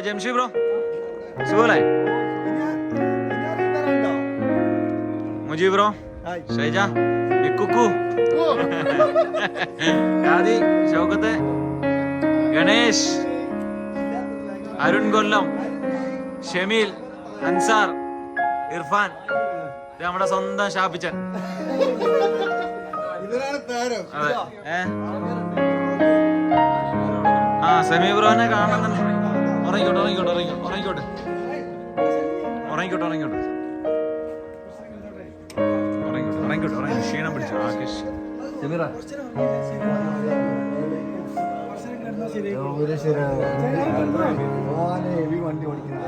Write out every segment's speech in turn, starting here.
Jamshi bro സുഖല്ലേ? Mujeeb bro, Shaija, മിക്കുക്കു, യാദി, Shoukath, Ganesh, Arun കൊല്ലം, ഷമീൽ, അൻസാർ, ഇർഫാൻ, നമ്മുടെ സ്വന്തം ഷാപ്പിച്ചൻ. അതെ. ആ സെമി ബ്രോനെ കാണുന്നുണ്ട്. ഉറങ്ങിക്കോട്ടെ. ക്ഷീണം പിടിച്ചു ആകേഷ്. വണ്ടി ഓടിക്കുന്ന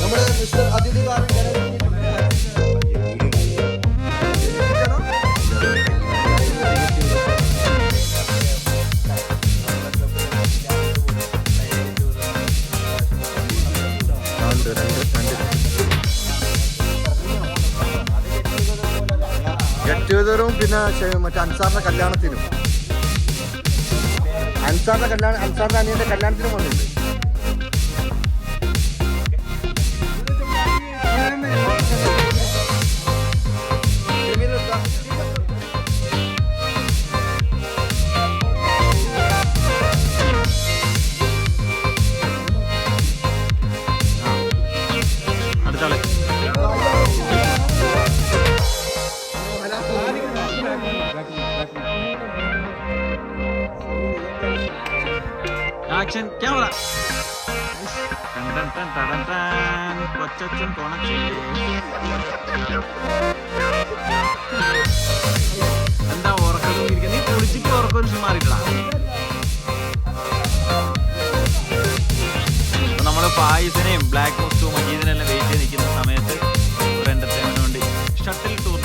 നമ്മുടെ മിസ്റ്റർ അതിഥി ഗെറ്റ് ടുഗദറും പിന്നെ മറ്റേ അൻസാറിന്റെ കല്യാണത്തിനും അൻസാറിന്റെ അനിയന്റെ കല്യാണത്തിനും വന്നിട്ടുണ്ട്. Action camera. കൊച്ചച്ഛൻ എന്താ ഉറക്കം ഇരിക്കുക? നീ കുളിച്ചിട്ട് ഉറക്കം ഒരു മാറിയിട്ടാ. നമ്മള് പായസിനെയും ബ്ലാക്ക് മോസ്റ്റും മജീദിനെല്ലാം വെയിറ്റ് ചെയ്ത് നിൽക്കുന്ന സമയത്ത് ഒരു എന്റർടൈൻമെന്റ് വേണ്ടി ഷട്ടിൽ ടൂർ.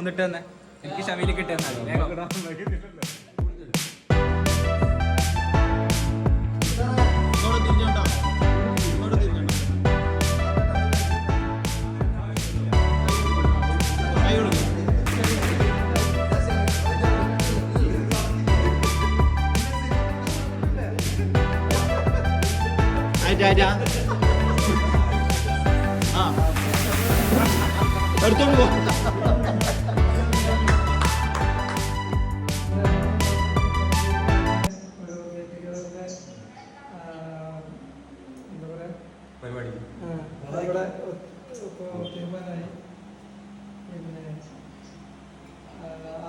ഒന്നിട്ട് തന്നെ എനിക്ക് ഷമീല് കിട്ടിയെന്നാണ് വേഗം എടുത്തോണ്ട് പോ. ഇവിടെ തീരുമാനമായി. പിന്നെ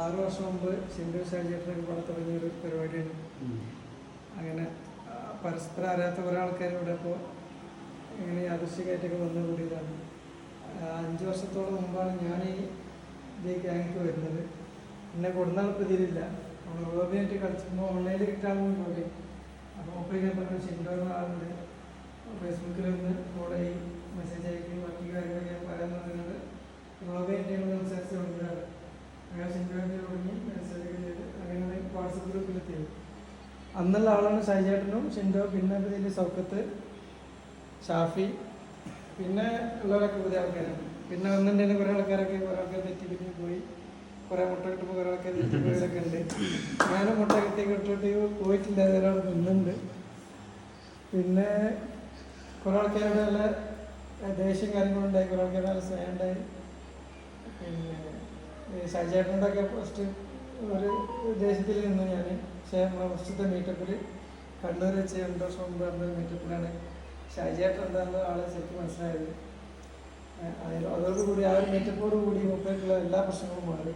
6 വർഷം മുമ്പ് ഷിൻഡു ഷാജിയേട്ടനൊക്കെ പടം തുടങ്ങിയൊരു പരിപാടിയാണ്. അങ്ങനെ പരസ്പരം അറിയാത്ത കുറേ ആൾക്കാർ ഇവിടെ ഇപ്പോൾ ഇങ്ങനെ യാദൃശ്ചികമായിട്ടൊക്കെ വന്നു കൂടിയതാണ്. 5 വർഷത്തോളം മുമ്പാണ് ഞാൻ ഈ ഗ്യാങ്ങിക്ക് വരുന്നത്. എന്നെ കൊടുന്നാളിപ്പോൾ ഇതിലില്ല. നമ്മൾ റോബിയായിട്ട് കളിച്ചുമ്പോൾ ഓൺലൈനിൽ കിട്ടാമെന്ന് പറയും. അപ്പോൾ ഒപ്പിക്കാൻ പറഞ്ഞ ഷിൻഡു എന്ന ആളുണ്ട്, ഫേസ്ബുക്കിൽ ഒന്ന് കൂടെ ഈ മെസ്സേജ് അയക്കുകയും ബാക്കി കാര്യങ്ങൾ ഞാൻ പറയാൻ പറഞ്ഞത് റോബിയായിട്ട് ഞങ്ങൾ സംസാരിച്ച് തുടങ്ങിയതാണ്. അങ്ങനെ ഷിൻഡുവിൻ്റെ തുടങ്ങി മെസ്സേജൊക്കെ ചെയ്ത് അങ്ങനെ വാട്സപ്പ് ഗ്രൂപ്പിലെത്തി. അന്നുള്ള ആളാണ് ഷൈജേട്ടനും ഷിൻഡു, പിന്നെ ഇതിൽ സൗക്കത്ത്, ഷാഫി, പിന്നെ ഉള്ളവരൊക്കെ പുതിയ ആൾക്കാരാണ്. പിന്നെ വന്നിട്ടുണ്ടെങ്കിൽ കുറേ ആൾക്കാർ തെറ്റി പിരിഞ്ഞ് പോയി. കുറേ മുട്ട കിട്ടുമ്പോൾ കുറേ ആൾക്കാർ തെറ്റി പോയതൊക്കെ ഉണ്ട്. ഞാനും മുട്ട കിട്ടിയിട്ട് പോയിട്ടില്ല, ഒരാൾ നിന്നുണ്ട്. പിന്നെ കുറേ ആൾക്കാരുടെ നല്ല ദേഷ്യം കാര്യങ്ങളുണ്ടായി, കുറേ ആൾക്കാരുടെ നല്ല സ്നേഹം ഉണ്ടായി. പിന്നെ ഷൈജേട്ടൻ്റെ ഒക്കെ ഫസ്റ്റ് ഒരു ദേശത്തിൽ നിന്നു ഞാൻ. പക്ഷേ നമ്മളെ ഫസ്റ്റത്തെ മീറ്റപ്പിൽ കണ്ണൂർ വെച്ച് 2 വർഷം മുമ്പ് നടന്ന മീറ്റപ്പിലാണ് ഷൈജേട്ടൻ എന്താണെന്ന് ആളെ ശരിക്കും മനസ്സിലായത്. അതോടുകൂടി ആ ഒരു മീറ്റപ്പോട് കൂടി മുമ്പായിട്ടുള്ള എല്ലാ പ്രശ്നങ്ങളും മാറി.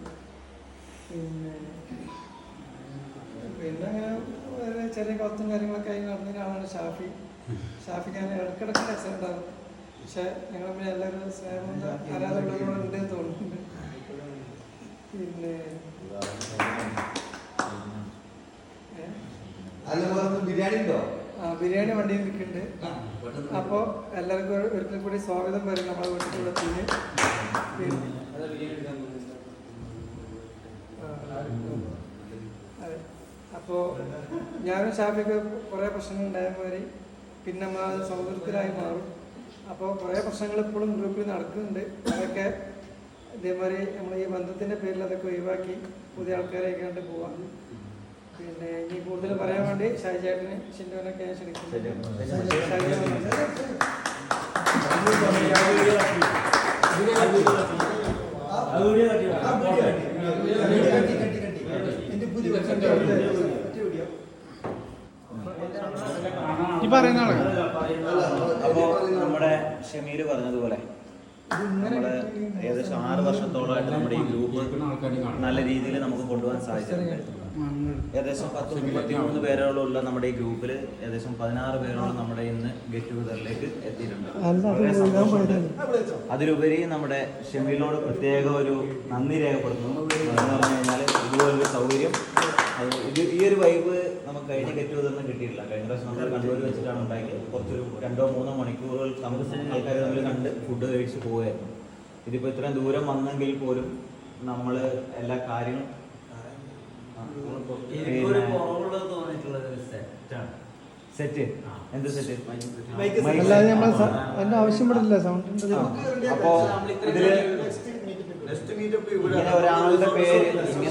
പിന്നെ അങ്ങനെ വേറെ ചെറിയ കത്തും കാര്യങ്ങളൊക്കെ ആയി നടന്നതിന് ആളാണ് ഷാഫി. ഷാഫി ഞാൻ ഇടയ്ക്കിടയ്ക്ക് രസം ഉണ്ടാകും. പക്ഷെ ഞങ്ങൾ തമ്മിൽ എല്ലാവരും സ്നേഹം ആരാധകരുണ്ട് തോന്നുന്നുണ്ട്. പിന്നെ ബിരിയാണി വണ്ടിയിൽ നിൽക്കുന്നുണ്ട്. അപ്പോൾ എല്ലാവർക്കും ഒരിക്കൽ കൂടി സ്വാഗതം വരും നമ്മളെ വീട്ടിലുള്ള. അതെ, അപ്പോൾ ഞാനും ഷാഫിയൊക്കെ കുറേ പ്രശ്നങ്ങൾ ഉണ്ടായമാതിരി പിന്നെ നമ്മൾ സൗഹൃദത്തിലായി മാറും. അപ്പോൾ കുറേ പ്രശ്നങ്ങൾ ഇപ്പോഴും ഗ്രൂപ്പിൽ നടക്കുന്നുണ്ട്. അതൊക്കെ ഇതേമാതിരി നമ്മൾ ഈ ബന്ധത്തിൻ്റെ പേരിൽ അതൊക്കെ ഒഴിവാക്കി പുതിയ ആൾക്കാരെ കണ്ട് പോവാം. പിന്നെ ഇനി കൂടുതൽ പറയാൻ വേണ്ടി ഷൈജേട്ടനെ ഷിൻഡുവിനൊക്കെ ഞാൻ ക്ഷണിക്കുന്നു. അപ്പോൾ നമ്മുടെ ഷമീൽ പറഞ്ഞതുപോലെ നമ്മള് ഏകദേശം 6 വർഷത്തോളമായിട്ട് നമ്മുടെ ഈ ഗ്രൂപ്പ് നല്ല രീതിയിൽ നമുക്ക് കൊണ്ടുപോകാൻ സാധിച്ചിട്ടുണ്ട്. ഏകദേശം 10-33 പേരോളമുള്ള നമ്മുടെ ഈ ഗ്രൂപ്പിൽ ഏകദേശം 16 പേരോളം നമ്മുടെ ഇന്ന് ഗെറ്റ് ടുഗദറിലേക്ക് എത്തിയിട്ടുണ്ട്. അതിലുപരി നമ്മുടെ ഷമീലിനോട് പ്രത്യേക ഒരു നന്ദി രേഖപ്പെടുത്തുന്നു. എന്ന് പറഞ്ഞു കഴിഞ്ഞാൽ ഇതുപോലൊരു സൗകര്യം, ഈ ഒരു വൈബ് നമുക്ക് കഴിഞ്ഞ ഗെറ്റ് ടുഗദറിന് കിട്ടിയിട്ടില്ല. കഴിഞ്ഞ പ്രാവശ്യം നമ്മൾ കണ്ണൂർ വെച്ചിട്ടാണ് ഉണ്ടാക്കിയത്. കുറച്ചൊരു 2-3 മണിക്കൂറുകൾ ആൾക്കാർ തമ്മിൽ കണ്ട് ഫുഡ് കഴിച്ച് പോവുമായിരുന്നു. ഇതിപ്പോൾ ഇത്രയും ദൂരം വന്നെങ്കിൽ പോലും നമ്മൾ എല്ലാ കാര്യങ്ങളും സെറ്റ് എന്ത് സെറ്റ് അപ്പോ ഇതില് ഇങ്ങനെ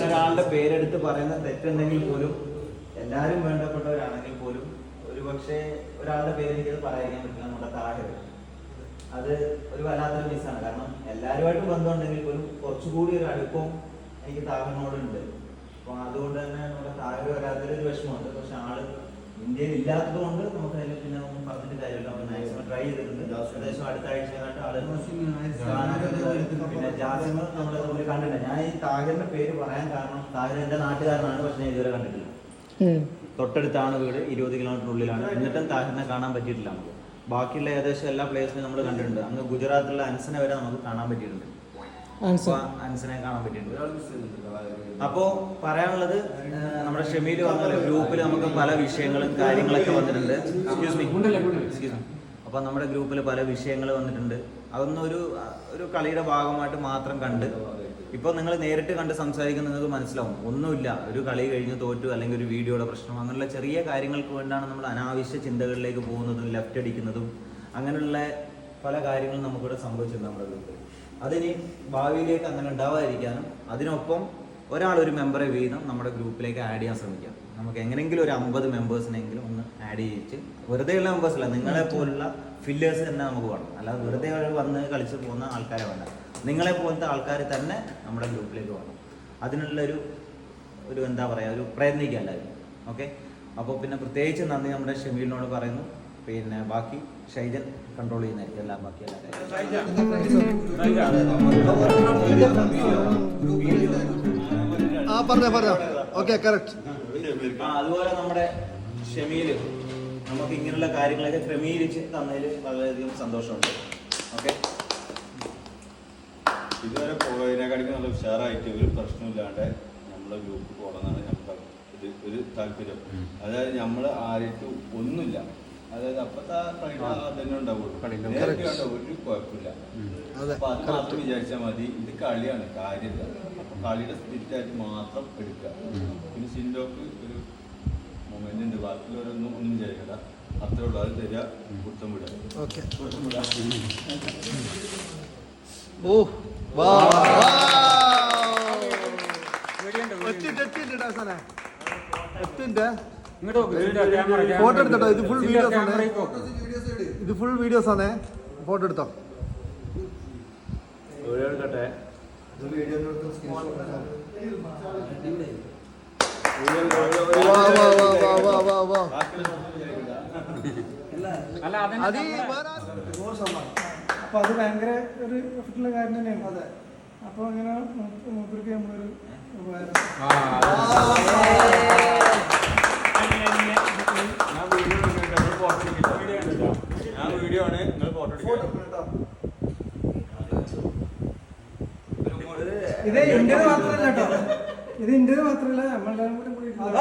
ഒരാളുടെ പേരെടുത്ത് പറയുന്ന തെറ്റുണ്ടെങ്കിൽ പോലും എല്ലാവരും വേണ്ടപ്പെട്ടവരാണെങ്കിൽ പോലും ഒരു പക്ഷേ ഒരാളുടെ പേര് എനിക്കത് പറയാൻ പറ്റില്ല. നമ്മുടെ താഹിർ, അത് ഒരു വല്ലാത്തൊരു മിസ്സാണ്. കാരണം എല്ലാവരുമായിട്ടും ബന്ധമുണ്ടെങ്കിൽ പോലും കുറച്ചുകൂടി ഒരു അടുപ്പം എനിക്ക് താഹിറിനോടുണ്ട്. അപ്പൊ അതുകൊണ്ട് തന്നെ നമ്മുടെ താഹിർ വരാത്തൊരു വിഷമമുണ്ട്. പക്ഷെ ആള് ഇന്ത്യയിൽ ഇല്ലാത്തത് കൊണ്ട് നമുക്ക് അതിൽ പിന്നെ ഒന്നും പറഞ്ഞിട്ട് കാര്യമില്ല. നമ്മൾ മാക്സിമം ട്രൈ ചെയ്തിട്ടുണ്ട്. ഏകദേശം അടുത്ത ആഴ്ചയായിട്ട് ആള് പിന്നെ ജാസിമ് നമ്മുടെ തമ്മിൽ കണ്ടിട്ടുണ്ട്. ഞാൻ ഈ താഹിറിന്റെ പേര് പറയാൻ കാരണം താഹിർ എന്റെ നാട്ടുകാരനാണ്, പക്ഷെ ഞാൻ ഇതുവരെ കണ്ടിട്ടില്ല. തൊട്ടടുത്താണ് വീട്, 20 കിലോമീറ്ററിനുള്ളിലാണ്. എന്നിട്ടും താഹിറിനെ കാണാൻ പറ്റിയിട്ടില്ല നമുക്ക്. ബാക്കിയുള്ള ഏകദേശം എല്ലാ പ്ലേസിനും നമ്മൾ കണ്ടിട്ടുണ്ട്. അങ്ങ് ഗുജറാത്തിലുള്ള അൻസനെ വരെ നമുക്ക് കാണാൻ പറ്റിയിട്ടുണ്ട്. അൻസനെ കാണാൻ പറ്റിയിട്ടുണ്ട്. അപ്പോ പറയാനുള്ളത് നമ്മുടെ ഷമീൽ പറഞ്ഞ ഗ്രൂപ്പിൽ നമുക്ക് പല വിഷയങ്ങളും കാര്യങ്ങളൊക്കെ വന്നിട്ടുണ്ട്. Excuse me. അപ്പൊ അപ്പോൾ നമ്മുടെ ഗ്രൂപ്പിൽ പല വിഷയങ്ങൾ വന്നിട്ടുണ്ട്. അതൊന്നും ഒരു കളിയുടെ ഭാഗമായിട്ട് മാത്രം കണ്ട് ഇപ്പോൾ നിങ്ങൾ നേരിട്ട് കണ്ട് സംസാരിക്കുന്ന നിങ്ങൾക്ക് മനസ്സിലാവും, ഒന്നുമില്ല, ഒരു കളി കഴിഞ്ഞ് തോറ്റു അല്ലെങ്കിൽ ഒരു വീഡിയോയുടെ പ്രശ്നം, അങ്ങനെയുള്ള ചെറിയ കാര്യങ്ങൾക്ക് വേണ്ടിയാണ് നമ്മൾ അനാവശ്യ ചിന്തകളിലേക്ക് പോകുന്നതും ലെഫ്റ്റ് അടിക്കുന്നതും അങ്ങനെയുള്ള പല കാര്യങ്ങളും നമുക്കിവിടെ സംഭവിച്ചിട്ടുണ്ട് നമ്മുടെ ഗ്രൂപ്പിൽ. അതിനി ഭാവിയിലേക്ക് അങ്ങനെ ഉണ്ടാവാതിരിക്കാനും അതിനൊപ്പം ഒരാളൊരു മെമ്പറെ വീതം നമ്മുടെ ഗ്രൂപ്പിലേക്ക് ആഡ് ചെയ്യാൻ ശ്രമിക്കാം. നമുക്ക് എങ്ങനെയെങ്കിലും ഒരു 50 മെമ്പേഴ്സിനെങ്കിലും ഒന്ന് ആഡ് ചെയ്യിച്ച്, വെറുതെയുള്ള മെമ്പേഴ്സ് അല്ല, നിങ്ങളെ പോലുള്ള ഫില്ലേഴ്സ് തന്നെ നമുക്ക് വേണം. അല്ലാതെ വെറുതെ വന്ന് കളിച്ച് പോകുന്ന ആൾക്കാരെ വേണ്ട, നിങ്ങളെ പോലത്തെ ആൾക്കാർ തന്നെ നമ്മുടെ ഗ്രൂപ്പിലേക്ക് വേണം. അതിനുള്ള ഒരു എന്താ പറയുക, ഒരു പ്രയത്നിക്കുക എല്ലാവരും. ഓക്കെ, അപ്പോൾ പിന്നെ പ്രത്യേകിച്ച് നന്ദി നമ്മുടെ ഷമീലിനോട് പറയുന്നു. പിന്നെ ബാക്കി ഷൈജൻ കൺട്രോൾ ചെയ്യുന്നതായിരിക്കും എല്ലാം, ബാക്കി എല്ലാ പറഞ്ഞോ. Okay, correct. അതുപോലെ നമ്മുടെ ഷമീൽ നമുക്ക് ഇങ്ങനെയുള്ള കാര്യങ്ങളൊക്കെ ക്രമീകരിച്ച് തന്നതിൽ വളരെയധികം സന്തോഷമുണ്ട്. ഓക്കെ, ഇതുവരെ പോയതിനെക്കാട്ടിലും നല്ല ഉഷാറായിട്ട് ഒരു പ്രശ്നമില്ലാണ്ട് നമ്മളെ ഗ്രൂപ്പ് പോകണമെന്നാണ് നമുക്ക് ഒരു താല്പര്യം. അതായത് നമ്മൾ ആരെയും ഒന്നുമില്ല, അതായത് അപ്പത്തെ തന്നെ ഉണ്ടാവുള്ളൂ, ഒരു കുഴപ്പമില്ല. അപ്പൊ അത് മാത്രം വിചാരിച്ചാൽ മതി. ഇത് കളിയാണ്, കാര്യമില്ല. അപ്പൊ കളിയുടെ സ്പിരിറ്റായിട്ട് മാത്രം എടുക്കുക. പിന്നെ സിൻഡോക്ക് ഒരു മൊമെന്റ് ഉണ്ട്, ബാക്കിയുള്ളവരൊന്നും ഒന്നും വിചാരിക്കണ്ട. അത്രേ ഉള്ളൂ, അത് തരിക, കുത്തം വിടുക. ഫോട്ടോ എടുത്തോ, ഇത് ഫുൾ വീഡിയോസ് ആണ്, ഇത് ഫുൾ വീഡിയോസ് ആണ്. ഫോട്ടോ എടുത്തോ. എടുക്കട്ടെ. അപ്പൊ അത് ഭയങ്കര ഒരു എഫക്റ്റുള്ള കാര്യം തന്നെയാണ്. അതെ, അപ്പൊ അങ്ങനെ മൂപ്പർക്ക് നമ്മളൊരു ഉപകാരം. ഞാൻ വീഡിയോ ആണ്, നിങ്ങൾ ഫോട്ടോ എടുക്കാം. ഇത് ഇന്ത്യയിൽ മാത്രമല്ല കേട്ടോ, ഇത് ഇന്ത്യയിൽ മാത്രമല്ല, നമ്മളെല്ലാവരും കൂടി കൂടിയിട്ടുണ്ട്.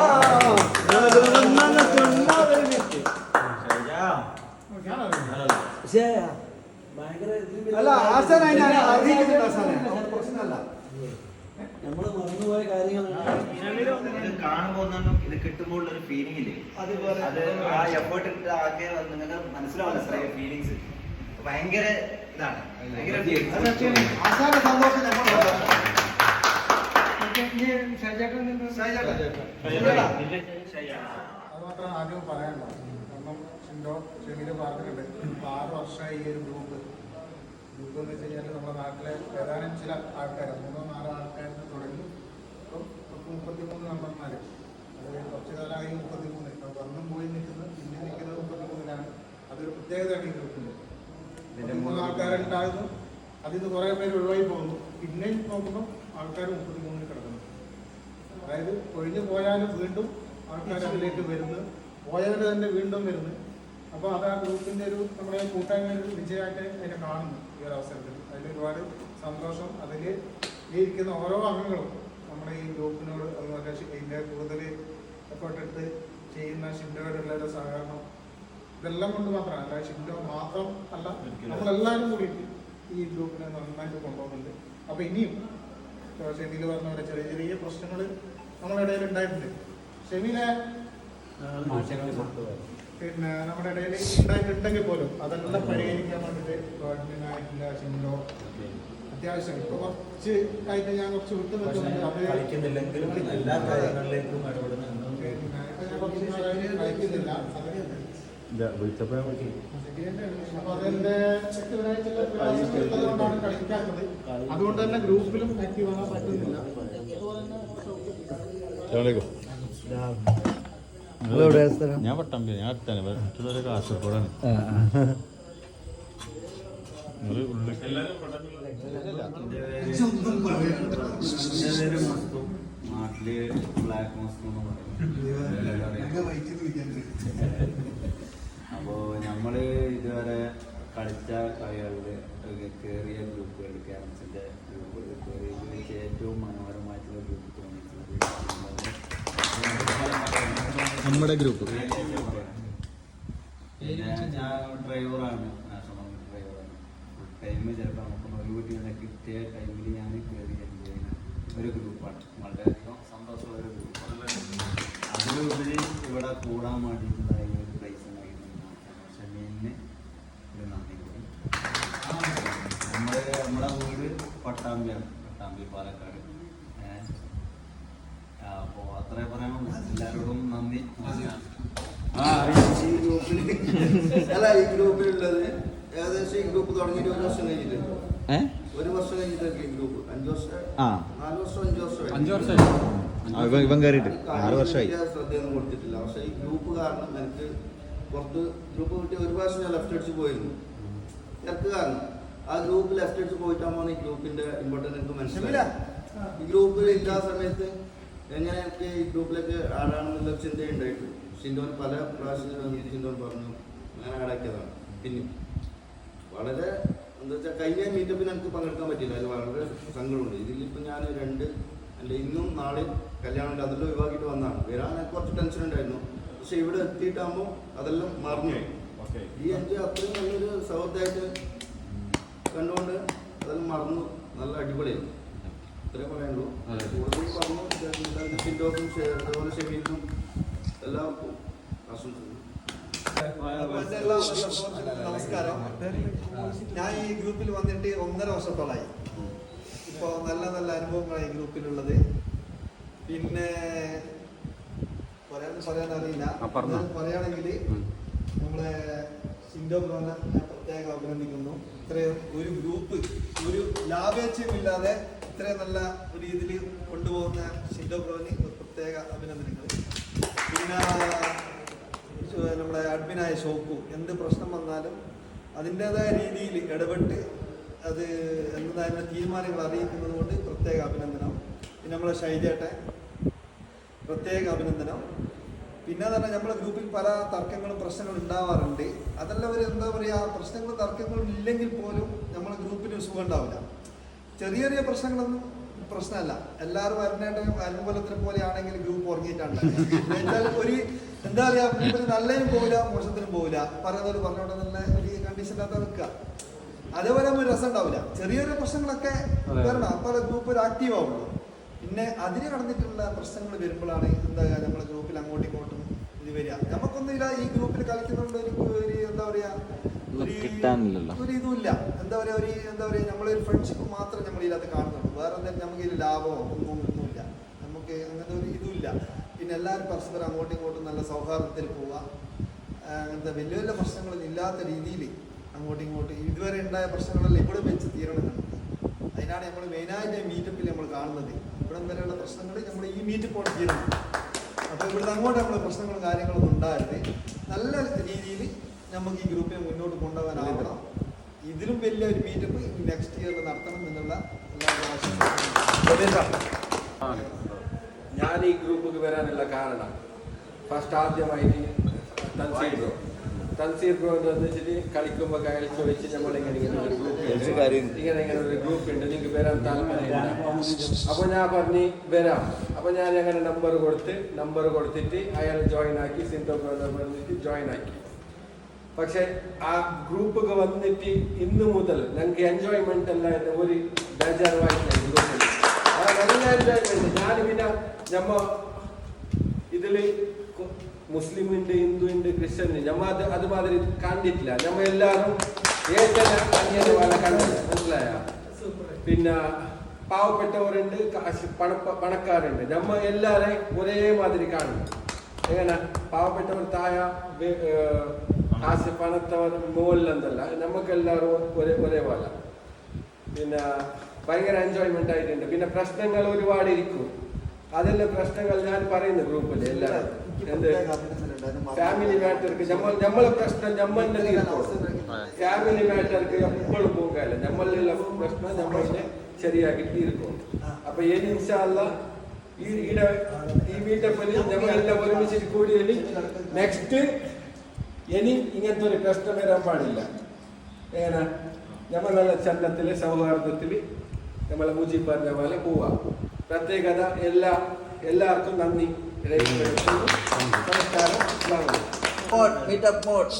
അല്ല, ആശാൻ അറിയിക്കുന്നുണ്ട് ആശാനെ, പ്രശ്നമല്ല. നമ്മള് മറന്നുപോയ കാര്യങ്ങളാണ് കാണുമ്പോൾ ഇത് കിട്ടുമ്പോൾ ഒരു ഫീലിംഗ് ഇല്ലേ, അത് ആ എഫേർട്ട് ഇട്ട് ആകെ നിങ്ങൾക്ക് മനസ്സിലാവില്ല ഫീലിങ്സ്. ഭയങ്കര ഇതാണ്, ഭയങ്കര ആശാന്റെ സന്തോഷം നമ്മൾ അത് മാത്രം ആദ്യം പറയാനുള്ളത്. കാരണം ഷമീല് പറഞ്ഞിട്ടുണ്ട്, 6 വർഷമായി ഈ ഒരു ഗ്രൂപ്പ് എന്ന് വെച്ച് കഴിഞ്ഞാൽ നമ്മുടെ നാട്ടിലെ ഏതാനും ചില ആൾക്കാർ, 3-4 ആൾക്കാരിൽ തുടങ്ങി ഇപ്പം 33 നമ്പർമാര്, അത് കുറച്ചു കാലമായി 33. ഇപ്പം വന്നും പോയി നിൽക്കുന്നത്, പിന്നെ നിൽക്കുന്നത് 33-ലാണ്. അതൊരു പ്രത്യേകതയാണ് ഈ ഗ്രൂപ്പിൻ്റെ. 33 ആൾക്കാരുണ്ടാകുന്നു, അതിൽ നിന്ന് കുറേ പേര് ഒഴിവായി പോകുന്നു. പിന്നെയും നോക്കുമ്പോൾ ആൾക്കാർ 33 കിടക്കുന്നു. അതായത് ഒഴിഞ്ഞു പോയാലും വീണ്ടും ആൾക്കാർ അതിലേക്ക് വരുന്നു, പോയവർ തന്നെ വീണ്ടും വരുന്നു. അപ്പോൾ അത് ആ ഗ്രൂപ്പിൻ്റെ ഒരു നമ്മുടെ കൂട്ടായ്മ ഒരു വിജയമായിട്ട് അതിനെ കാണുന്നു ഈ ഒരു അവസരത്തിൽ. അതിലൊരുപാട് സന്തോഷം. അതിൽ ഈ ഇരിക്കുന്ന ഓരോ അംഗങ്ങളും നമ്മുടെ ഈ ഗ്രൂപ്പിനോട്, അതുപോലെ ഇതിൻ്റെ കൂടുതൽ എഫേർട്ട് എടുത്ത് ചെയ്യുന്ന ഷിൻഡോയോടുള്ള സഹകരണം, ഇതെല്ലാം കൊണ്ട് മാത്രമാണ്. അല്ല ഷിൻഡോ മാത്രം അല്ല, നമ്മളെല്ലാവരും കൂടിയിട്ട് ഈ ഗ്രൂപ്പിനെ നന്നായിട്ട് കൊണ്ടുപോകുന്നുണ്ട്. അപ്പോൾ ഇനിയും ഷെമീൽ പറഞ്ഞ പോലെ ചെറിയ ചെറിയ പ്രശ്നങ്ങൾ നമ്മുടെ ഇടയിൽ ഉണ്ടായിട്ടുണ്ട്. ഷെമീലെ പിന്നെ നമ്മുടെ ഇടയിൽ ഉണ്ടായിട്ടുണ്ടെങ്കിൽ പോലും അതെല്ലാം പരിഹരിക്കാൻ വേണ്ടിയിട്ട് ഗവൺമെന്റായിട്ടില്ല ഷിൻഡോ അത്യാവശ്യം. ഇപ്പൊ കുറച്ച് ആയിട്ട് ഞാൻ കുറച്ച് വിട്ടു നിൽക്കുന്നുണ്ട്, അത് കളിക്കുന്നില്ല. അപ്പൊ അതെന്റെ വ്യക്തിപരമായിട്ടുള്ള കളിക്കാത്തത്, അതുകൊണ്ട് തന്നെ ഗ്രൂപ്പിലും ആക്റ്റീവ് ആകാൻ പറ്റുന്നില്ല. ഞാൻ പട്ടാമ്പി, ഞാൻ അടുത്താണ്, മറ്റുള്ളവരെ കാസർഗോഡാണ്. നാട്ടില് ബ്ലാക്ക് മോസ്കോ എന്ന് പറയും. അപ്പോൾ നമ്മള് ഇതുവരെ കളിച്ച കളികളിൽ കയറിയ ഗ്രൂപ്പുകൾ, ക്യാരംസിന്റെ ഗ്രൂപ്പുകൾ കയറിയതിൽ വെച്ച് ഏറ്റവും മനോഹരമായിട്ടുള്ള ഗ്രൂപ്പ് തോന്നിയിട്ടുള്ളത് നമ്മുടെ ഗ്രൂപ്പ്. പിന്നെ ഞാൻ ഡ്രൈവറാണ്, ചിലപ്പോൾ നമുക്ക് ഒഴിവുകിട്ടിയ കിട്ടിയ ടൈമിൽ ഞാൻ കയറി എൻജോയ് ചെയ്യുന്ന ഒരു ഗ്രൂപ്പാണ്. വളരെയധികം സന്തോഷമുള്ള ഒരു ഗ്രൂപ്പാണ്. അതിലുപരി ഇവിടെ കൂടാൻ വേണ്ടിയിട്ടുള്ള ഈ ഒരു പ്ലേസ് ഉണ്ടായിരുന്നു ഷമീലിന് ഒരു നന്ദി കൂടി. നമ്മുടെ വീട് പട്ടാമ്പിയാണ്, പട്ടാമ്പി പാലക്കാട്. അപ്പോൾ അത്രേ പറയാനുള്ളൂ. എല്ലാവരോടും നന്ദി. ഈ ഗ്രൂപ്പിൽ അല്ല, ഈ ഗ്രൂപ്പിലുള്ളത് ഏകദേശം ഈ ഗ്രൂപ്പ് തുടങ്ങിയിട്ട് 1 വർഷം കഴിഞ്ഞിട്ട് 1 വർഷം കഴിഞ്ഞിട്ടൊക്കെ ഈ ഗ്രൂപ്പ് 5 വർഷം 4 വർഷം 5 വർഷം ഇവൻ കയറിയിട്ട് 6 വർഷമായി. ശ്രദ്ധയൊന്നും കൊടുത്തിട്ടില്ല. പക്ഷെ ഈ ഗ്രൂപ്പ് കാരണം എനിക്ക് പുറത്ത് ഗ്രൂപ്പ് കിട്ടി 1 പ്രാവശ്യം ഞാൻ ലെഫ്റ്റ് അടിച്ച് പോയിരുന്നു. എനിക്ക് കാരണം ആ ഗ്രൂപ്പ് ലെഫ്റ്റ് അടിച്ച് പോയിട്ടാകുമ്പോൾ ഈ ഗ്രൂപ്പിന്റെ ഇമ്പോർട്ടൻസ് എനിക്ക് മനസ്സിലായില്ല. ഈ ഗ്രൂപ്പിൽ ഇല്ലാ സമയത്ത് എങ്ങനെ എനിക്ക് ഈ ഗ്രൂപ്പിലേക്ക് ആടാണെന്നുള്ള ചിന്തയുണ്ടായിട്ട് ഷിൻഡോൻ പല പ്രാവശ്യം ഷിൻഡോൻ പറഞ്ഞു അങ്ങനെ ആടാക്കിയതാണ്. പിന്നെ വളരെ എന്താ വെച്ചാൽ കഴിഞ്ഞ മീറ്റപ്പിന് എനിക്ക് പങ്കെടുക്കാൻ പറ്റില്ല. അതിൽ വളരെ സങ്കടമുണ്ട്. ഇതിലിപ്പോൾ ഞാൻ 2 അല്ല ഇന്നും നാളെയും കല്യാണം അതെല്ലാം ഒഴിവാക്കിയിട്ട് വന്നതാണ്. വരാൻ എനിക്ക് കുറച്ച് ടെൻഷൻ ഉണ്ടായിരുന്നു. പക്ഷെ ഇവിടെ എത്തിയിട്ടാകുമ്പോൾ അതെല്ലാം മറിഞ്ഞുപോയി. ഈ എനിക്ക് അത്രയും നല്ലൊരു സൗഹൃദമായിട്ട് കണ്ടുകൊണ്ട് അതെല്ലാം മറന്നു. നല്ല അടിപൊളിയായിരുന്നു. ഇത്രയും പറയാനുള്ളൂ. കൂടുതൽ പറഞ്ഞു ഷിൻഡോക്കും അതുപോലെ ഷെമീലിനും എല്ലാവർക്കും ആശംസിക്കുന്നു. നമസ്കാരം. ഞാൻ ഈ ഗ്രൂപ്പിൽ വന്നിട്ട് 1.5 വർഷത്തോളായി. ഇപ്പോൾ നല്ല നല്ല അനുഭവങ്ങളാണ് ഈ ഗ്രൂപ്പിലുള്ളത്. പിന്നെ പറയാൻ അറിയില്ല. പറയുകയാണെങ്കിൽ നമ്മളെ ഷിൻഡോ ബ്രോനെ ഞാൻ പ്രത്യേകം അഭിനന്ദിക്കുന്നു. ഇത്രയും ഒരു ഗ്രൂപ്പ് ഒരു ലാഭേച്ഛമില്ലാതെ ഇത്രയും നല്ല ഒരു രീതിയിൽ കൊണ്ടുപോകുന്ന ഷിൻഡോ ബ്രോന് പ്രത്യേക അഭിനന്ദനങ്ങൾ. പിന്നെ നമ്മുടെ അഡ്മിനായ ഷോക്കു എന്ത് പ്രശ്നം വന്നാലും അതിൻ്റെതായ രീതിയിൽ ഇടപെട്ട് അത് എന്നതായ തീരുമാനങ്ങൾ അറിയിക്കുന്നത് കൊണ്ട് പ്രത്യേക അഭിനന്ദനം. പിന്നെ നമ്മളെ ഷൈജേട്ടെ പ്രത്യേക അഭിനന്ദനം. പിന്നെ തന്നെ നമ്മളെ ഗ്രൂപ്പിൽ പല തർക്കങ്ങളും പ്രശ്നങ്ങളും ഉണ്ടാവാറുണ്ട്. അതെല്ലാം ഒരു എന്താ പറയുക, പ്രശ്നങ്ങളും തർക്കങ്ങളും ഇല്ലെങ്കിൽ പോലും നമ്മളെ ഗ്രൂപ്പിന് സുഖം ഉണ്ടാവില്ല. ചെറിയ ചെറിയ പ്രശ്നങ്ങളൊന്നും പ്രശ്നമല്ല. എല്ലാവരും അനുകൂലത്തിനെ പോലെ ആണെങ്കിൽ ഗ്രൂപ്പ് ഉറങ്ങിയിട്ടാണ്. ഒരു എന്താ പറയാ, നല്ലതിനും പോവില്ല മോശത്തിനും പോവില്ല. പറയുന്നവർ പറഞ്ഞോട്ടെ നല്ല ഒരു കണ്ടീഷനിനകത്ത് നിൽക്കുക. അതേപോലെ ഒരു രസം ഉണ്ടാവില്ല. ചെറിയ ചെറിയ പ്രശ്നങ്ങളൊക്കെ വരണം. അപ്പോൾ ഗ്രൂപ്പ് ഒരു ആക്റ്റീവ് ആവുള്ളൂ. പിന്നെ അതിന് കടന്നിട്ടുള്ള പ്രശ്നങ്ങൾ വരുമ്പോഴാണ് എന്താ നമ്മളെ ഗ്രൂപ്പിൽ അങ്ങോട്ടും ഇങ്ങോട്ടും ഇത് വരിക. നമുക്കൊന്നുമില്ല ഈ ഗ്രൂപ്പിൽ കളിക്കുന്നുണ്ട് ഒരു എന്താ പറയാ ഒരു ഇതുമില്ല. എന്താ പറയാ നമ്മളൊരു ഫ്രണ്ട്ഷിപ്പ് മാത്രം നമ്മൾ ഇതിനകത്ത് കാണുന്നുള്ളൂ. വേറെ എന്തെങ്കിലും നമുക്ക് ഇതിൽ ലാഭമോ ഒന്നുമില്ല. നമുക്ക് അങ്ങനത്തെ ഒരു ഇതുമില്ല. പിന്നെ എല്ലാവരും പരസ്പരം അങ്ങോട്ടും ഇങ്ങോട്ടും നല്ല സൗഹാർദ്ദത്തിൽ പോവുക. അങ്ങനത്തെ വലിയ വലിയ പ്രശ്നങ്ങളൊന്നും ഇല്ലാത്ത രീതിയിൽ അങ്ങോട്ടും ഇങ്ങോട്ടും ഇതുവരെ ഉണ്ടായ പ്രശ്നങ്ങളെല്ലാം ഇവിടെ വെച്ച് തീരണമെന്നുണ്ട്. അതിനാണ് നമ്മൾ മെയിനായിട്ട് മീറ്റപ്പിൽ നമ്മൾ കാണുന്നത്. ഇവിടെ വരെയുള്ള പ്രശ്നങ്ങൾ നമ്മൾ ഈ മീറ്റപ്പോടെ തീരണം. അപ്പോൾ ഇവിടുന്ന് അങ്ങോട്ട് നമ്മൾ പ്രശ്നങ്ങളും കാര്യങ്ങളൊന്നും ഉണ്ടായിരുന്നു. നല്ല രീതിയിൽ നമുക്ക് ഈ ഗ്രൂപ്പിനെ മുന്നോട്ട് കൊണ്ടുപോകാനാവണം. ഇതിലും വലിയ ഒരു മീറ്റപ്പ് നെക്സ്റ്റ് ഇയർ നടത്തണം എന്നുള്ള ഞാൻ ഈ ഗ്രൂപ്പിൽ വരാനുള്ള കാരണം ഫസ്റ്റ് ആദ്യമായിട്ട് തൻസീർ ബ്രോ എന്ന് വെച്ചിട്ട് കളിക്കുമ്പോൾ അയാൾ ചോദിച്ച് നമ്മളിങ്ങനെ ഒരു ഗ്രൂപ്പ് ഉണ്ട്, നിങ്ങൾക്ക് വരാൻ താല്പര്യമില്ല. അപ്പോൾ ഞാൻ പറഞ്ഞ് വരാം. അപ്പോൾ ഞാൻ അങ്ങനെ നമ്പർ കൊടുത്തിട്ട് അയാൾ ജോയിൻ ആക്കി. സിൻഡോ ബ്രോ പറഞ്ഞിട്ട് ജോയിൻ ആക്കി. പക്ഷെ ആ ഗ്രൂപ്പൊക്കെ വന്നിട്ട് ഇന്ന് മുതൽ ഞങ്ങൾക്ക് എൻജോയ്മെന്റ് അല്ല എന്ന ഒരു ബേജാറുമായിട്ടില്ല. നല്ല എൻജോയ്മെന്റ്. ഞാൻ പിന്നെ നമ്മ ഇതിൽ മുസ്ലിം ഉണ്ട്, ഹിന്ദു ഉണ്ട്, ക്രിസ്ത്യൻ ഉണ്ട്. നമ്മ അതുമാതിരി കണ്ടിട്ടില്ല. നമ്മ എല്ലാവരും പോലെ കണ്ടത് മനസ്സിലായ. പിന്നെ പാവപ്പെട്ടവരുണ്ട്, പണക്കാരുണ്ട്. നമ്മ എല്ലാവരെയും ഒരേ മാതിരി കാണുന്നു. എങ്ങനെ പാവപ്പെട്ടവർ താഴെ കാശ് പണത്തവർ മുകളിലെന്തല്ല, നമുക്കെല്ലാവരും ഒരേ പോലെ. പിന്നെ ഭയങ്കര എൻജോയ്മെന്റ് ആയിട്ടുണ്ട്. പിന്നെ പ്രശ്നങ്ങൾ ഒരുപാട് ഇരിക്കും. അതെല്ലാം പ്രശ്നങ്ങൾ ഞാൻ പറയുന്നു ഗ്രൂപ്പിൽ എല്ലാവരും. എന്ത് ഫാമിലി മാറ്റർക്ക് നമ്മളെ പ്രശ്നം നമ്മളിനെ തീർത്തോളും. ഫാമിലി മാറ്റർക്ക് എപ്പോഴും പോകാല്ല. നമ്മളിലുള്ള പ്രശ്നം നമ്മളിനെ ശരിയാക്കി തീർക്കും. അപ്പൊ ഇനി ഇൻഷാ അല്ലാഹ് ഈ മീറ്റപ്പിൽ നമ്മളെല്ലാം ഒരുമിച്ചിട്ട് കൂടിയാൽ നെക്സ്റ്റ് ഇനി ഇങ്ങനത്തെ ഒരു പ്രശ്നം വരാൻ പാടില്ല. എങ്ങനെ നമ്മളെ ചന്തത്തില് സൗഹാർദ്ദത്തിൽ നമ്മളെ മുജീബ് പറഞ്ഞ പോലെ പോവാം. പ്രത്യേകത എല്ലാവർക്കും നന്ദി. നമസ്കാരം.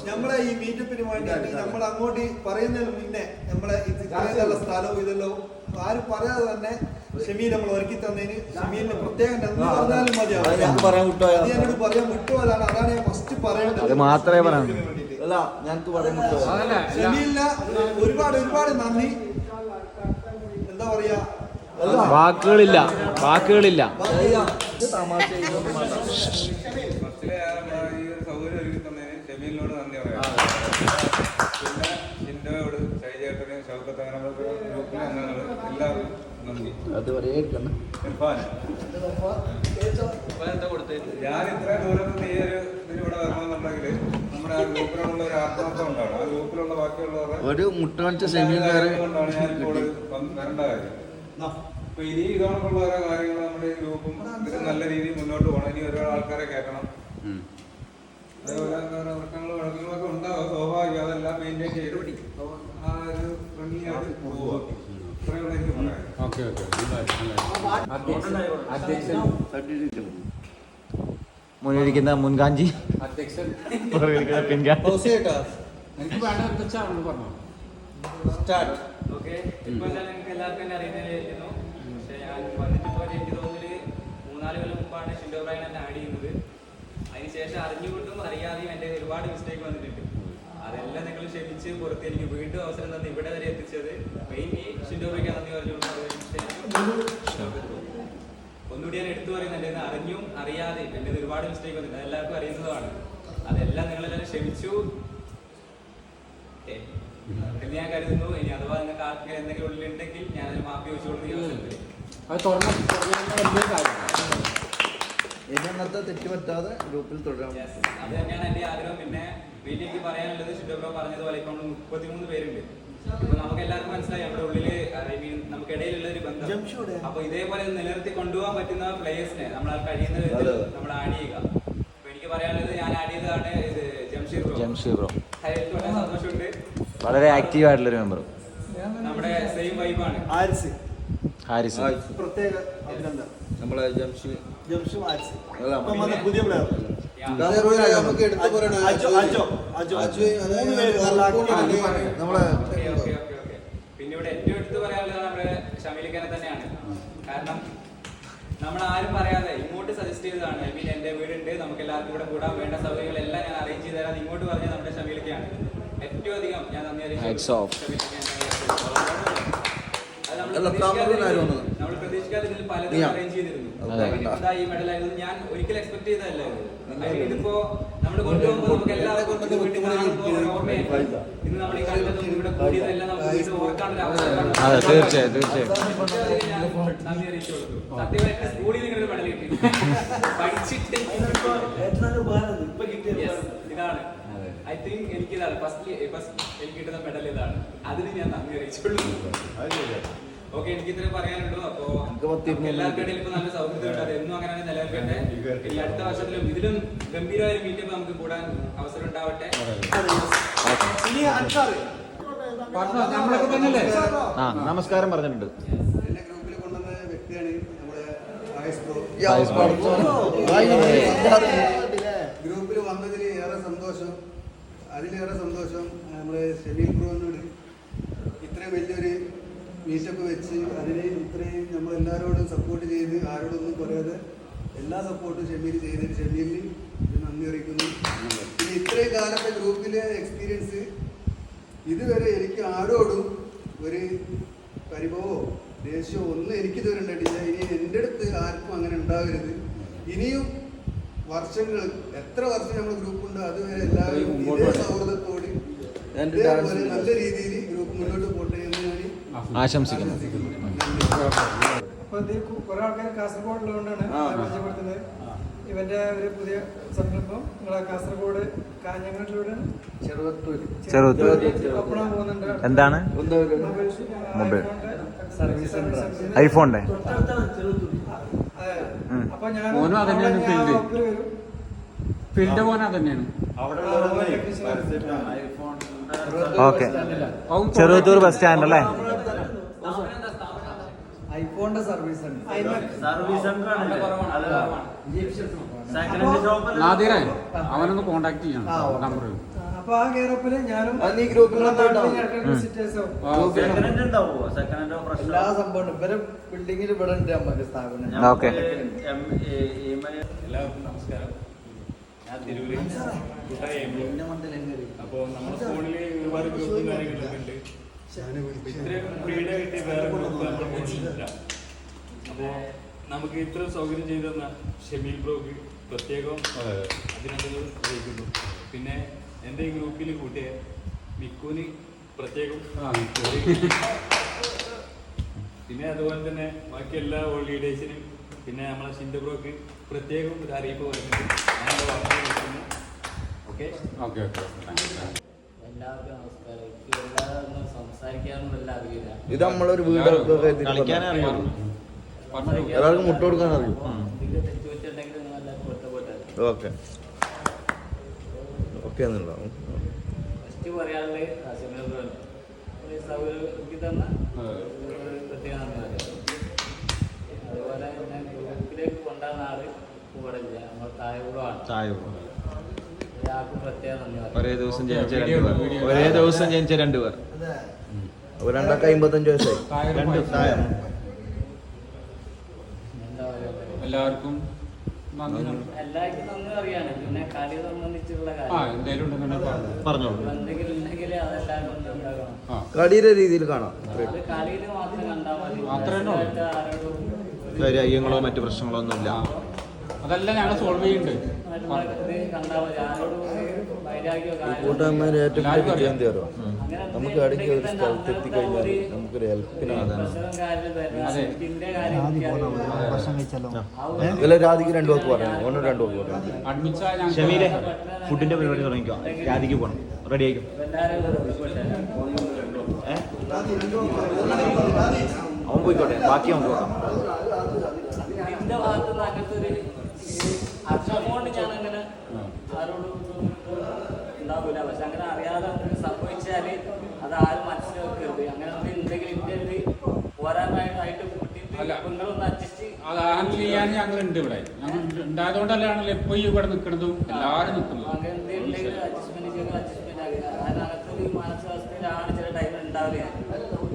നമ്മളെ ഈ മീറ്റപ്പിന് വേണ്ടിയിട്ട് നമ്മൾ അങ്ങോട്ട് പറയുന്നതിന് മുന്നേ നമ്മളെ ഇത്രയുള്ള സ്ഥലവും ഇതെല്ലാം ആരും പറയാതെ തന്നെ ഷമീൽ നമ്മൾ ഒരുക്കി തന്നതിന് ഷമീലിന് പ്രത്യേകം നന്ദി പറഞ്ഞാലും മതിയാവും. അത് എന്നോട് പറയാൻ വിട്ടുപോയതാണ്. അതാണ് ഞാൻ ഫസ്റ്റ് പറയേണ്ടത്. അത് മാത്രമേ പറയാൻ അല്ല ഞങ്ങൾക്ക് പറയാൻ പറ്റുമോ? ഷമീലിന് ഒരുപാട് ഒരുപാട് നന്ദി. എന്താ പറയാ, വാക്കുകളില്ല. ഫസ്റ്റിലെ ഈ ഒരു സൗകര്യം ഒരുക്കി തന്നതിന് ഷമീലിനോട് നന്ദി പറയാം. പിന്നെ ഷിൻഡോയോട്, ഷൈജേട്ടന്, ഷൗക്കത്ത്, അങ്ങനെ നമ്മുടെ ഗ്രൂപ്പിലെ അംഗങ്ങൾ എല്ലാവർക്കും നന്ദി. ഇർഫാൻ, ഞാൻ ഇത്രയും ദൂരത്ത് ഈ ഒരു ഇതിലൂടെ വരണമെന്നുണ്ടെങ്കിൽ നമ്മുടെ ആ ഗ്രൂപ്പിലുള്ള ഒരു ആത്മാർത്ഥം ഉണ്ടാവണം. ആ ഗ്രൂപ്പിലുള്ള ബാക്കിയുള്ളവരുടെ ഒരു മുട്ട കാണിച്ച കൊണ്ടാണ് ഞാൻ ഇപ്പോൾ വരേണ്ട കാര്യം. അപ്പൊ ഇനി ഇതോടൊപ്പമുള്ള ഓരോ കാര്യങ്ങൾ നമ്മുടെ ഈ ഗ്രൂപ്പും ഇതിന് നല്ല രീതിയിൽ മുന്നോട്ട് പോകണം. ഇനി ഒരുപാട് ആൾക്കാരെ കേൾക്കണം. അതേപോലെ പ്രശ്നങ്ങളും വഴക്കങ്ങളൊക്കെ ഉണ്ടാവും, സ്വാഭാവികം. അതെല്ലാം മെയിൻറ്റെയിൻ ചെയ്ത് ആ ഒരു ഭംഗിയായിട്ട് പോവുക. ഇത്രയുള്ള എനിക്ക് പറയാം. മുന്നിരിക്കുന്ന മുൻകാഞ്ചി, അധ്യക്ഷൻ പിൻകാഞ്ചി. എനിക്ക് വേണ്ട എന്താ വെച്ചാൽ പറഞ്ഞു. ഓക്കെ, ഇപ്പോൾ നിങ്ങൾക്ക് എല്ലാവർക്കും തന്നെ അറിയുന്നതായിരുന്നു. പക്ഷേ ഞാൻ വന്നിട്ടിപ്പോൾ എനിക്ക് തോന്നുന്നത് 3-4 കൊല്ലം മുമ്പാണ് ഷിൻഡോ ബ്രൈൻ എന്നെ ആഡ് ചെയ്യുന്നത്. അതിനുശേഷം അറിഞ്ഞുകൊണ്ടും അറിയാതെയും എൻ്റെ ഒരുപാട് മിസ്റ്റേക്ക് വന്നിട്ടുണ്ട്. അതെല്ലാം നിങ്ങൾ ക്ഷമിച്ച് പുറത്ത് എനിക്ക് വീണ്ടും അവസരം തന്ന് ഇവിടെ വരെ എത്തിച്ചത് മെയിൻലി ഷിൻഡോ ബ്രൈക്ക് നന്ദി പറഞ്ഞുകൊണ്ട് ഒന്നുകൂടി ഞാൻ എടുത്തു പറയുന്നുണ്ട്. അറിഞ്ഞും അറിയാതെയും എൻ്റെ ഒരുപാട് മിസ്റ്റേക്ക് വന്നിട്ടുണ്ട്. അതെല്ലാവർക്കും അറിയുന്നതാണ്. അതെല്ലാം നിങ്ങളെല്ലാവരും ക്ഷമിച്ചു എന്ന് ഞാൻ കരുതുന്നു. ഇനി അഥവാ നിങ്ങൾക്ക് ആർക്കെങ്കിലും എന്തെങ്കിലും ഉള്ളിലുണ്ടെങ്കിൽ ഞാനത് മാപ്പി വെച്ചു കൊടുക്കുകയും അത് തുറന്ന വലിയ കാര്യം. ഇനി അങ്ങനത്തെ തെറ്റ് പറ്റാതെ ഗ്രൂപ്പിൽ തുടരാം. അത് തന്നെയാണ് എൻ്റെ ആഗ്രഹം. പിന്നെ വീട്ടിലേക്ക് പറയാനുള്ളത് ഷിൻഡോ ബ്രോ പറഞ്ഞതുപോലെ ഇപ്പോൾ 33 പേരുണ്ട്. ഇപ്പൊ നമുക്ക് എല്ലാവർക്കും മനസ്സിലായി നമ്മുടെ ഉള്ളില് നമുക്കിടയിലുള്ള ഒരു ബന്ധം. അപ്പൊ ഇതേപോലെ നിലനിർത്തി കൊണ്ടുപോകാൻ പറ്റുന്ന പ്ലേയേഴ്സിനെ നമ്മളാൽ കഴിയുന്ന വിധത്തിൽ നമ്മൾ ആഡ് ചെയ്യുക. അപ്പൊ എനിക്ക് പറയാനുള്ളത്, ഞാൻ ആഡ് ചെയ്തതാണ് ഇത് ജംഷീർ ബ്രോ. വളരെ സന്തോഷമുണ്ട്. വളരെ ആക്റ്റീവ് ആയിട്ടുള്ളൊരു മെമ്പർ. നമ്മുടെ സെയിം വൈബാണ്. ഹാരിസ് പ്രത്യേക അഭിനന്ദനം. നമ്മളെ ജംഷി ഹാരിസ് അല്ല, പുതിയ പ്ലെയർ. നമുക്ക് എടുത്തു പറയണം. നമ്മളെ പിന്നെ ഇവിടെ ഏറ്റവും എടുത്ത് പറയാനുള്ളത് നമ്മുടെ ഷമീലിക്കനെ തന്നെയാണ്. കാരണം നമ്മൾ ആരും പറയാതെ ഇങ്ങോട്ട് സജസ്റ്റ് ചെയ്തതാണ്. ഐ മീൻ എന്റെ വീടുണ്ട്, നമുക്ക് എല്ലാവർക്കും ഇവിടെ കൂടാൻ വേണ്ട സൗകര്യങ്ങളെല്ലാം ഞാൻ അറേഞ്ച് ചെയ്ത് തരാൻ ഇങ്ങോട്ട് പറഞ്ഞത് നമ്മുടെ ഷമീലിക്കയാണ്. ഏറ്റവും അധികം ഞാൻ നന്ദി അറിയിച്ചു. നമ്മൾ പ്രതീക്ഷിക്കാതെ ഇതിൽ പലതും അറേഞ്ച് ചെയ്തിരുന്നു. ഈ മെഡലായിരുന്നു ഞാൻ ഒരിക്കലും എക്സ്പെക്ട് ചെയ്തതല്ലായിരുന്നു. ഇതിപ്പോ നമ്മൾ കൊണ്ടുപോകുമ്പോൾ നമുക്ക് എല്ലാവർക്കും വീട്ടിൽ ഓർമ്മയായി. ഇന്ന് നമ്മൾ ഈ കണ്ടതും ഇവിടെ കൂടിയതെല്ലാം നമുക്ക് വീണ്ടും ഓർക്കാനുള്ള അവസരമാണ്. തീർച്ചയായും നന്ദി അറിയിച്ചു കൊടുത്തു. സത്യമായിട്ട് സ്കൂളിൽ നിങ്ങളൊരു മെഡൽ കിട്ടി പഠിച്ചിട്ട് ഇതാണ്. ഐ തിങ്ക് എനിക്കിതാണ് ഫസ്റ്റ് എനിക്ക് കിട്ടുന്ന മെഡൽ ഇതാണ്. അതിന് ഞാൻ നന്ദി അറിയിച്ചുള്ളൂ. ഓക്കെ, എനിക്ക് ഇത്രയും പറയാനുള്ളൂ. അപ്പോ എല്ലാവർക്കും ഇടയിൽ ഇപ്പൊ നല്ല സൗഹൃദം ഉണ്ട്. അത് എന്നും അങ്ങനെ നിലനിൽക്കട്ടെ. ഇനി അടുത്ത വർഷത്തിലും ഇതിലും ഗംഭീരമായ മീറ്റപ്പ് നമുക്ക് കൂടാൻ അവസരം ഉണ്ടാവട്ടെ. നമ്മളൊക്കെ തന്നെയല്ലേ? നമസ്കാരം പറഞ്ഞിട്ടുണ്ട്. എന്നെ ഗ്രൂപ്പിൽ കൊണ്ടുവന്ന വ്യക്തിയാണ് നമ്മുടെ ഗ്രൂപ്പിൽ വന്നതിൽ ഏറെ സന്തോഷം. അതിലേറെ സന്തോഷം നമ്മുടെ ഷമീൽ ബ്രോനോട് ഇത്രയും വലിയൊരു മീറ്റപ്പ് വെച്ച് അതിനെ ഇത്രയും നമ്മളെല്ലാവരോടും സപ്പോർട്ട് ചെയ്ത് ആരോടൊന്നും പറയാതെ എല്ലാ സപ്പോർട്ടും ഷമീൽ ചെയ്തതിന് ഷമീലിന് നന്ദി അറിയിക്കുന്നു. പിന്നെ ഇത്രയും കാലത്തെ ഗ്രൂപ്പിലെ എക്സ്പീരിയൻസ് ഇതുവരെ എനിക്ക് ആരോടും ഒരു പരിഭവമോ ദേഷ്യമോ ഒന്നും എനിക്കിതുവരെ ഉണ്ടായിട്ടില്ല. ഇനി എൻ്റെ അടുത്ത് ആർക്കും അങ്ങനെ ഉണ്ടാകരുത്. ഇനിയും വർഷങ്ങൾ എത്ര വർഷം നമ്മുടെ ഗ്രൂപ്പുണ്ട് അതുവരെ എല്ലാവരും ഇതേ സൗഹൃദത്തോട് ഇതേപോലെ നല്ല രീതിയിൽ ഗ്രൂപ്പ് മുന്നോട്ട് പോട്ടെ എന്ന് ഞാൻ ആശംസിക്കുന്നു. അപ്പൊ ഇത് കുറെ ആൾക്കാർ കാസർഗോഡുള്ളതുകൊണ്ടാണ് പരിചയപ്പെടുത്തുന്നത്. ഇവന്റെ ഒരു പുതിയ സംരംഭം നിങ്ങളെ കാസർഗോഡ് കാഞ്ഞങ്ങാട്ടിലൂടെ ഒപ്പണം പോകുന്നുണ്ട്. എന്താണ്? മൊബൈൽ ഐഫോണിന്റെ. അപ്പൊ ഞാൻ മോനും അതന്നെയാണ് ഫീൽഡ് മോനും തന്നെയാണ്. ഓക്കെ, ചെറുവത്തൂർ ബസ് സ്റ്റാൻഡ് അല്ലേ? ഐഫോണിന്റെ സർവീസ് സർവീസ് സെന്റർ ആണ്. നാദിറെ അവനൊന്ന് കോണ്ടാക്ട് ചെയ്യണം നമ്പർ. അപ്പൊ ആ കെയറപ്പില് ഞാനും അത് ഈ ഗ്രൂപ്പിലുള്ള വിസിറ്റേഴ്സ് ആവും. എല്ലാ സംഭവം ഇവരെ ബിൽഡിങ്ങിൽ ഇവിടെ ഉണ്ട് നമുക്ക് സ്ഥാപനം. ഓക്കെ. എല്ലാവർക്കും നമസ്കാരം. ഞാൻ തിരൂര് അപ്പോൾ നമ്മുടെ സ്കൂളിൽ ഒരുപാട് ഗ്രൂപ്പും കാര്യങ്ങളൊക്കെ ഉണ്ട്. ഇത്രയും ഫ്രീഡം കിട്ടിയ വേറെ ഗ്രൂപ്പ് നമ്മൾ പോയിട്ടില്ല. അപ്പോൾ നമുക്ക് ഇത്ര സൗകര്യം ചെയ്തു തന്ന ഷമീൽ ബ്രോക്ക് പ്രത്യേകം അഭിനന്ദനങ്ങൾ അറിയിക്കുന്നു. പിന്നെ എൻ്റെ ഈ ഗ്രൂപ്പിൽ കൂട്ടിയ മിക്കുവിന് പ്രത്യേകം, പിന്നെ അതുപോലെ തന്നെ ബാക്കി എല്ലാ ലീഡേഴ്സിനും, പിന്നെ നമ്മളെ ഷിൻഡോ ബ്രോക്ക് പ്രത്യേകം ഒരു അറിയിപ്പ് വരുന്നുണ്ട്. ഞാൻ വാർത്ത വിളിക്കുന്നു. ഓക്കെ. എല്ലാവർക്കും നമസ്കാരം. എനിക്ക് എല്ലാവരും സംസാരിക്കാനൊന്നും എല്ലാം അറിയില്ല. ഇത് നമ്മളൊരു വീടൊക്കെ കളിക്കാനേ അറിയുള്ളൂ. ഒരാൾക്ക് മുട്ട കൊടുക്കാൻ അറിയും. തെറ്റ് വെച്ചിട്ടുണ്ടെങ്കിൽ നിങ്ങൾ എല്ലാവരും പൊരുത്തപ്പെട്ടു. Okay okay എന്നുണ്ടാവും. ഫസ്റ്റ് പറയാനുള്ളത് ഷമീൽ ബ്രോ ഒരു സൗകര്യം ഒരുക്കി തന്ന പ്രത്യേകം നന്ദി പറയാം. അതുപോലെ ഞാൻ ഗ്രൂപ്പിലേക്ക് കൊണ്ടുവന്ന ആള് ഇവിടെ ഇല്ല, നമ്മൾ താഴെയാണ്. ഒരാൾക്കും പ്രത്യേകം നന്ദി പറയാം. ഒരേ ദിവസം ജനിച്ച 2 പേർ. ഒരേ ദിവസം ജനിച്ച 2 പേർ. അപ്പോൾ 255 വയസ്സായി. എന്താ പറയുക, എല്ലാവർക്കും നന്ദി. എല്ലാവർക്കും നന്ദി പറയാണ്. പിന്നെ കളി സംബന്ധിച്ചുള്ള കാര്യം എന്തെങ്കിലും ഉണ്ടെന്നുണ്ടെങ്കിൽ പറഞ്ഞോളൂ. എന്തെങ്കിലും ഉണ്ടെങ്കിൽ അതെല്ലാവരും ഉണ്ടാകണം. കളിയുടെ രീതിയിൽ കാണാം. അത് കളിയിൽ മാത്രം കണ്ടാൽ മതി. മാത്രമേ ഉള്ളൂ. ആരോടും വൈരാഗ്യങ്ങളോ മറ്റു പ്രശ്നങ്ങളോ ഒന്നുമില്ല. അതെല്ലാം ഞങ്ങൾ സോൾവ് ചെയ്യുന്നുണ്ട്. ഇത് കണ്ടാൽ മതി. ആരോടും വൈരാഗ്യമോ കൂട്ടുകാരന്മാരെ ഏറ്റവും എല്ലാവരും വലിയ ചെയ്യാൻ തരുമോ? അങ്ങനെ നമുക്ക് ഇടയ്ക്ക് ഒരു സ്ഥലത്ത് എത്തിക്കഴിഞ്ഞാൽ നമുക്കൊരു ഹെൽപ്പിനാണ്. ഇതിൽ രാധിക്ക് 2 വാക്ക് പറയാം, ഓനോട് 2 വാക്ക് പറയാം. അഡ്മിറ്റ് ഷമീലെ ഫുഡിന്റെ പരിപാടി തുടങ്ങിക്കോ. രാധിക്ക് പോകണം. റെഡി ആയിക്കോ. അവൻ പോയിക്കോട്ടെ, ബാക്കി നമുക്ക് നോക്കാം. എന്റെ ഭാഗത്ത് നിന്ന് അങ്ങനത്തെ ഒരു അക്ഷമോണ്ട് ഞാൻ അങ്ങനെ ആരോടും ഉണ്ടാവില്ല. പക്ഷെ അങ്ങനെ അറിയാതെ സംഭവിച്ചാൽ അത് ആരും മനസ്സിലാക്കരുത്. അങ്ങനെ ഉണ്ടെങ്കിൽ ഇന്ത്യയിൽ പോരാനായിട്ട് കൂട്ടിയിട്ട് നിങ്ങളൊന്ന് അഡ്ജസ്റ്റ് അത് ഹാൻഡിൽ ചെയ്യാൻ ഞങ്ങളുണ്ട് ഇവിടെ. ഞങ്ങൾ ഉണ്ടായതുകൊണ്ടല്ലാണല്ലോ എപ്പോഴും ഇവിടെ നിൽക്കുന്നതും എല്ലാവരും നിൽക്കുന്നത്. അങ്ങനെ എന്തെങ്കിലും അഡ്ജസ്റ്റ്മെന്റ് ചെയ്ത് അഡ്ജസ്റ്റ്മെന്റ് ആക്കുക. അതിനകത്ത് ഒരു മാനസികാവസ്ഥയിലാണ് ചില ടൈമിൽ ഉണ്ടാവില്ല.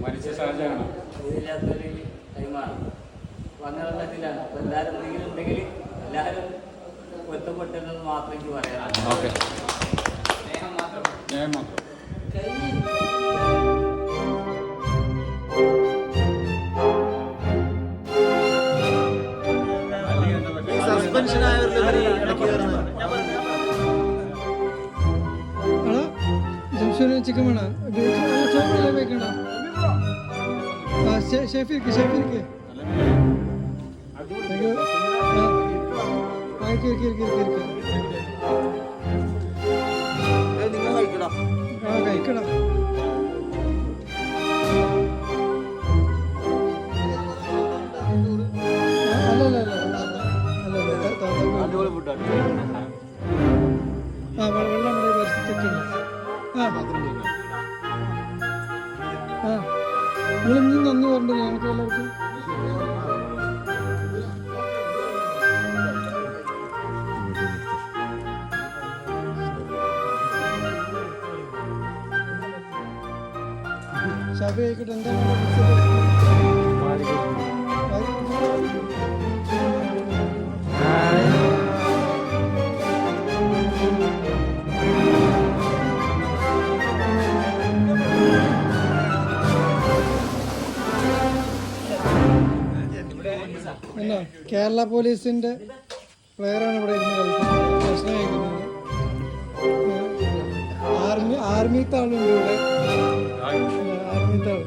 മരിച്ച സാഹചര്യമാണ്. ഇതില്ലാത്തൊരു ടൈമാണ്. അപ്പൊ അങ്ങനെയുള്ള ഇതിലാണ്. അപ്പൊ എല്ലാവരും എന്തെങ്കിലും ഉണ്ടെങ്കിൽ എല്ലാവരും പൊരുത്തപ്പെട്ടെന്ന് മാത്രം എനിക്ക് പറയാം. ഓക്കെ. സ്നേഹം മാത്രം. സ്നേഹം മാത്രം. സസ്പെൻഷൻ ആയവരിലുപരി ഇടയ്ക്ക് കയറുന്നത്. ജംഷന് ചിക്കൻ വേണം. ചോറല്ലേ വെക്കണ്ട. ഷെഫിക്ക് നിങ്ങൾ കഴിക്കണം. കഴിക്കണം. അടിപൊളി ഫുഡാണ്. വെള്ളം നമ്മുടെ പരിസ്ഥിതിക്ക് നിങ്ങളിന്നും നന്ദി പറഞ്ഞില്ല ഞങ്ങൾക്ക് എല്ലാവർക്കും. ഷാഫി ആയിക്കോട്ടെ. എന്താണ് എന്നാ കേരള പോലീസിന്റെ പ്ലെയറാണ് ഇവിടെ ഇരുന്ന് കളിക്കുന്നത്. ഭക്ഷണം കഴിക്കുന്നത്. ആർമിത്തെ ആളുണ്ട് ഇവിടെ. ആർമിത്തെ ആള്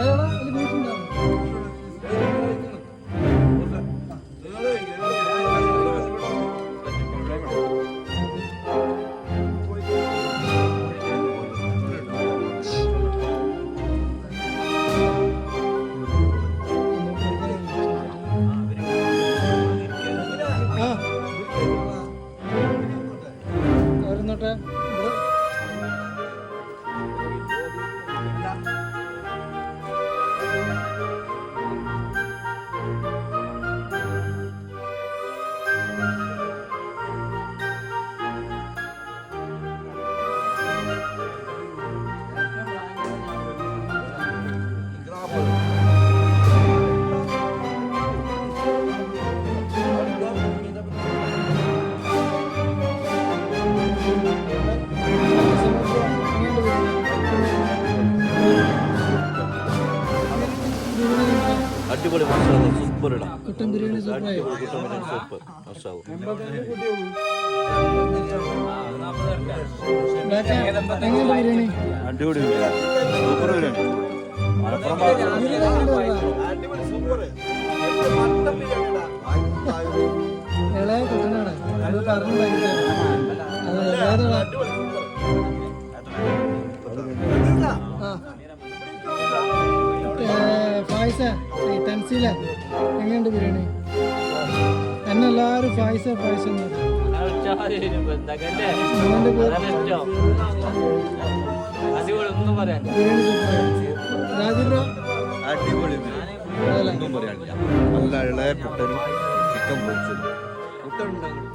അയാളാ അതിൽ ബീഫുണ്ടാവും. അവരെന്നോട്ടെ അടിപൊളി സൂപ്പർ ഇടാം കുട്ടൻ ബിരിയാണി സൂപ്പറായി. സൂപ്പർ മസാവും എങ്ങനെയുണ്ട് ബിരിയാണി? അടിപൊളി സൂപ്പർ ബിരിയാണി. ഇളയ കുട്ടനാണ് അത് പറഞ്ഞുണ്ടാക്കിയതാണ്. അത് ഏതാണ്? ഫായിസ തൻസീല എങ്ങനെയുണ്ട് ബിരിയാണി? എന്നെ എല്ലാവരും ഫായിസ ഫായിസ ബിരിയാണി സൂപ്പർ. രാജീവ് ബ്രോ അടിപൊളി ഒന്നും പറയാനില്ല. നല്ല ഇളയ കുട്ടനും ചിക്കൻ പൊരിച്ചത് കുട്ടനുണ്ടാകും.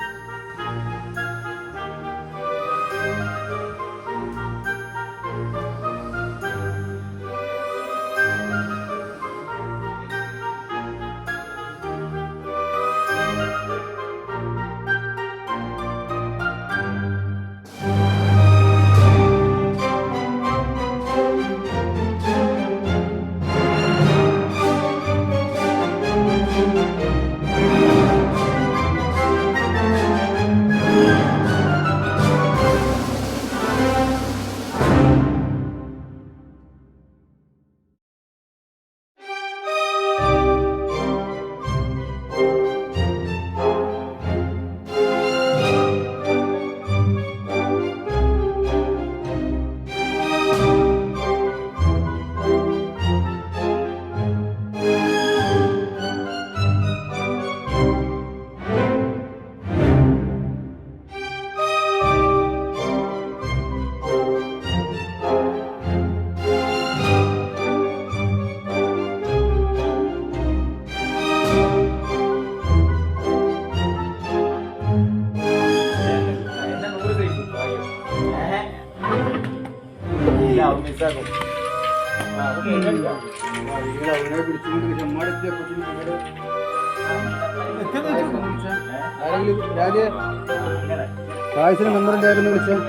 ഫായിസിന് നമ്പർ എന്തായിരുന്നു വിളിച്ചത്?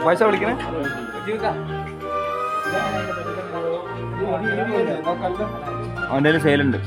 പൈസ വിളിക്കണേ. അവൻ്റെ കയ്യിൽ സെയിലുണ്ട്.